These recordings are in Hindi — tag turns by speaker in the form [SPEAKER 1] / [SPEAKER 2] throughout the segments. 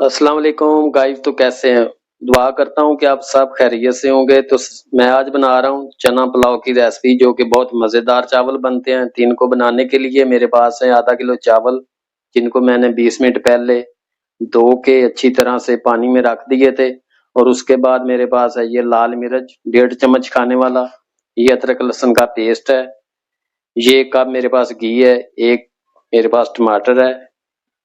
[SPEAKER 1] अस्सलाम वालेकुम गाइस। तो कैसे हैं? दुआ करता हूं कि आप सब खैरियत से होंगे। तो मैं आज बना रहा हूं चना पुलाव की रेसिपी, जो कि बहुत मज़ेदार चावल बनते हैं। तीन को बनाने के लिए मेरे पास है आधा किलो चावल, जिनको मैंने 20 मिनट पहले धो के अच्छी तरह से पानी में रख दिए थे। और उसके बाद मेरे पास है ये लाल मिर्च 1.5 चम्मच खाने वाला, ये अदरक लहसुन का पेस्ट है, ये एक कप मेरे पास घी है, एक मेरे पास टमाटर है,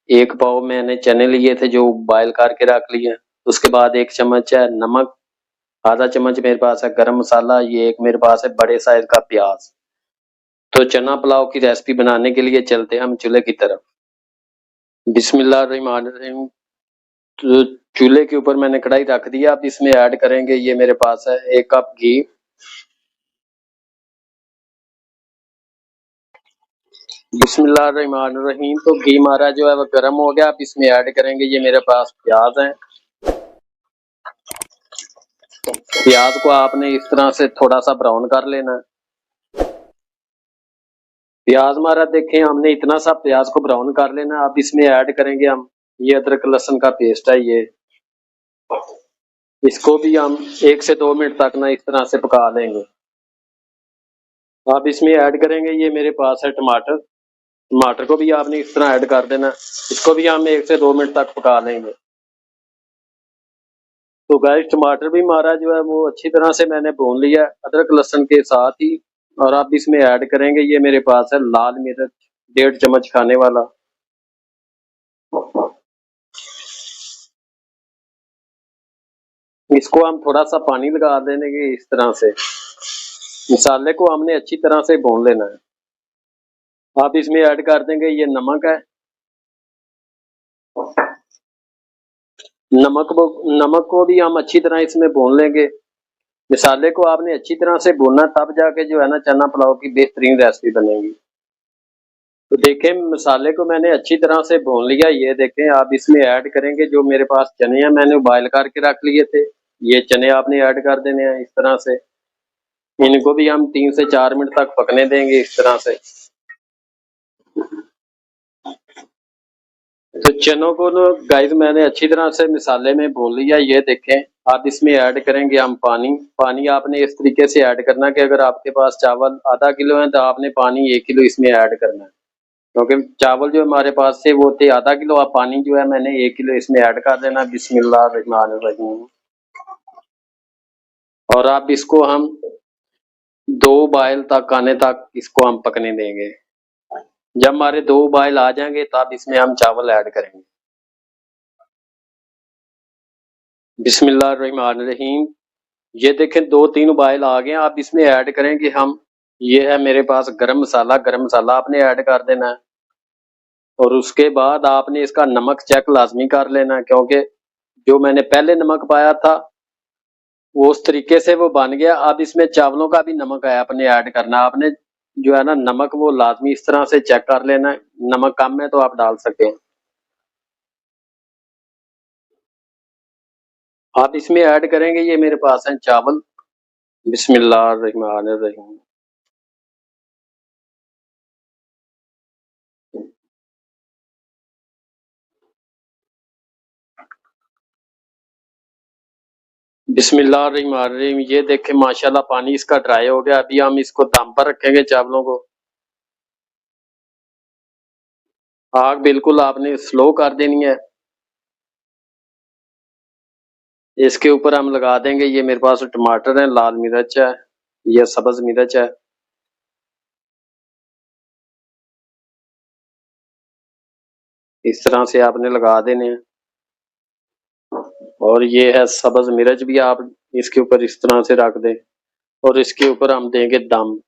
[SPEAKER 1] एक पाव मैंने चने लिए थे जो बॉयल करके रख लिए। उसके बाद 1 चम्मच है नमक, आधा चम्मच मेरे पास है गरम मसाला, ये एक मेरे पास है बड़े साइज का प्याज। तो चना पुलाव की रेसिपी बनाने के लिए चलते हैं हम चूल्हे की तरफ। बिस्मिल्लाहिर्रहमानिर्रहीम। तो चूल्हे के ऊपर मैंने कढ़ाई रख दिया। अब इसमें ऐड करेंगे, ये मेरे पास है 1 कप घी। बिस्मिल्लाहिर्रहमानिर्रहीम। तो घी हमारा जो है वो गर्म हो गया। अब इसमें ऐड करेंगे, ये मेरे पास प्याज है। प्याज को आपने इस तरह से थोड़ा सा ब्राउन कर लेना है। प्याज हमारा देखें, हमने इतना सा प्याज को ब्राउन कर लेना। अब इसमें ऐड करेंगे हम ये अदरक लहसुन का पेस्ट है, ये इसको भी हम 1 से 2 मिनट तक ना इस तरह से पका लेंगे। अब इसमें ऐड करेंगे, ये मेरे पास है टमाटर। टमाटर को भी आपने इस तरह ऐड कर देना। इसको भी हम 1 से 2 मिनट तक पका लेंगे। तो गाइस, टमाटर भी हमारा जो है वो अच्छी तरह से मैंने भून लिया अदरक लहसुन के साथ ही। और अब इसमें ऐड करेंगे, ये मेरे पास है लाल मिर्च 1.5 चम्मच खाने वाला। इसको हम थोड़ा सा पानी लगा देने के इस तरह से। मसाले को हमने अच्छी तरह से भून लेना है। आप इसमें ऐड कर देंगे, ये नमक है। नमक को भी हम अच्छी तरह इसमें भून लेंगे। मसाले को आपने अच्छी तरह से भूनना, तब जाके जो है ना चना पुलाव की बेहतरीन रेसिपी बनेगी। तो देखें, मसाले को मैंने अच्छी तरह से भून लिया। ये देखें, आप इसमें ऐड करेंगे जो मेरे पास चने हैं, मैंने बॉयल करके रख लिए थे। ये चने आपने ऐड कर देने हैं इस तरह से। इनको भी हम 3 से 4 मिनट तक पकने देंगे इस तरह से। तो चनों को ना गाइस मैंने अच्छी तरह से मसाले में भून लिया। ये देखें, आप इसमें ऐड करेंगे हम पानी। पानी आपने इस तरीके से ऐड करना कि अगर आपके पास चावल आधा किलो है तो आपने पानी 1 किलो इसमें ऐड करना है। क्योंकि चावल जो हमारे पास से वो थे आधा किलो, आप पानी जो है मैंने 1 किलो इसमें ऐड कर देना। बिस्मिल्लाहिर्रहमानिर्रहीम। और अब इसको हम 2 बॉयल तक आने तक इसको हम पकने देंगे। जब हमारे 2 बॉयल आ जाएंगे तब इसमें हम चावल ऐड करेंगे। बिस्मिल्लाहिर्रहमानिर्रहीम। ये देखें, 2-3 उबाइल आ गए हैं। आप इसमें ऐड करेंगे हम, ये है मेरे पास गरम मसाला। गरम मसाला आपने ऐड कर देना है। और उसके बाद आपने इसका नमक चेक लाजमी कर लेना है, क्योंकि जो मैंने पहले नमक पाया था वो उस तरीके से वो बन गया। अब इसमें चावलों का भी नमक है आपने ऐड करना। आपने जो है ना नमक वो लाजमी इस तरह से चेक कर लेना है। नमक कम है तो आप डाल सकते हैं। आप इसमें ऐड करेंगे, ये मेरे पास है चावल। बिस्मिल्लाहिर्रहमानिर्रहीम। बिस्मिल्लाहिर्रहमानिर्रहीम। ये देखें, माशाल्लाह पानी इसका ड्राई हो गया। अभी हम इसको दम पर रखेंगे चावलों को। आग बिल्कुल आपने स्लो कर देनी है। इसके ऊपर हम लगा देंगे, ये मेरे पास टमाटर है, लाल मिर्च है, ये सब्ज मिर्च है। इस तरह से आपने लगा देने हैं। और ये है सब्ज मिर्च भी आप इसके ऊपर इस तरह से रख दें। और इसके ऊपर हम देंगे दम।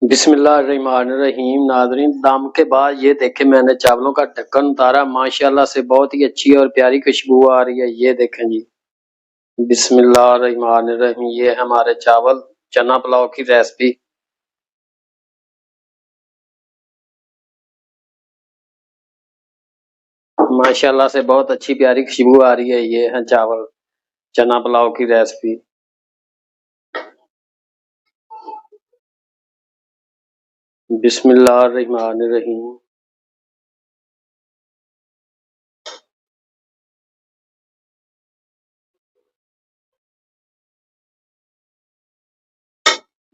[SPEAKER 1] बिस्मिल्लाहिर्रहमानिर्रहीम। नाज़रीन, दम के बाद ये देखें, मैंने चावलों का ढक्कन उतारा। माशाल्लाह से बहुत ही अच्छी और प्यारी खुशबू आ रही है। ये देखें जी, बिस्मिल्लाहिर्रहमानिर्रहीम। ये है हमारे चावल चना पुलाव की रेसिपी। माशाल्लाह से बहुत अच्छी प्यारी खुशबू आ रही है। ये है चावल चना पुलाव की रेसिपी। बिस्मिल्लाहिर्रहमानिर्रहीम।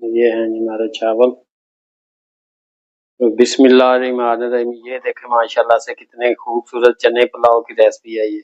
[SPEAKER 1] ये हैं जी हमारे चावल। तो बिस्मिल्लाहिर्रहमानिर्रहीम। ये देखें माशाल्लाह से कितने खूबसूरत चने पुलाव की रेसिपी है ये।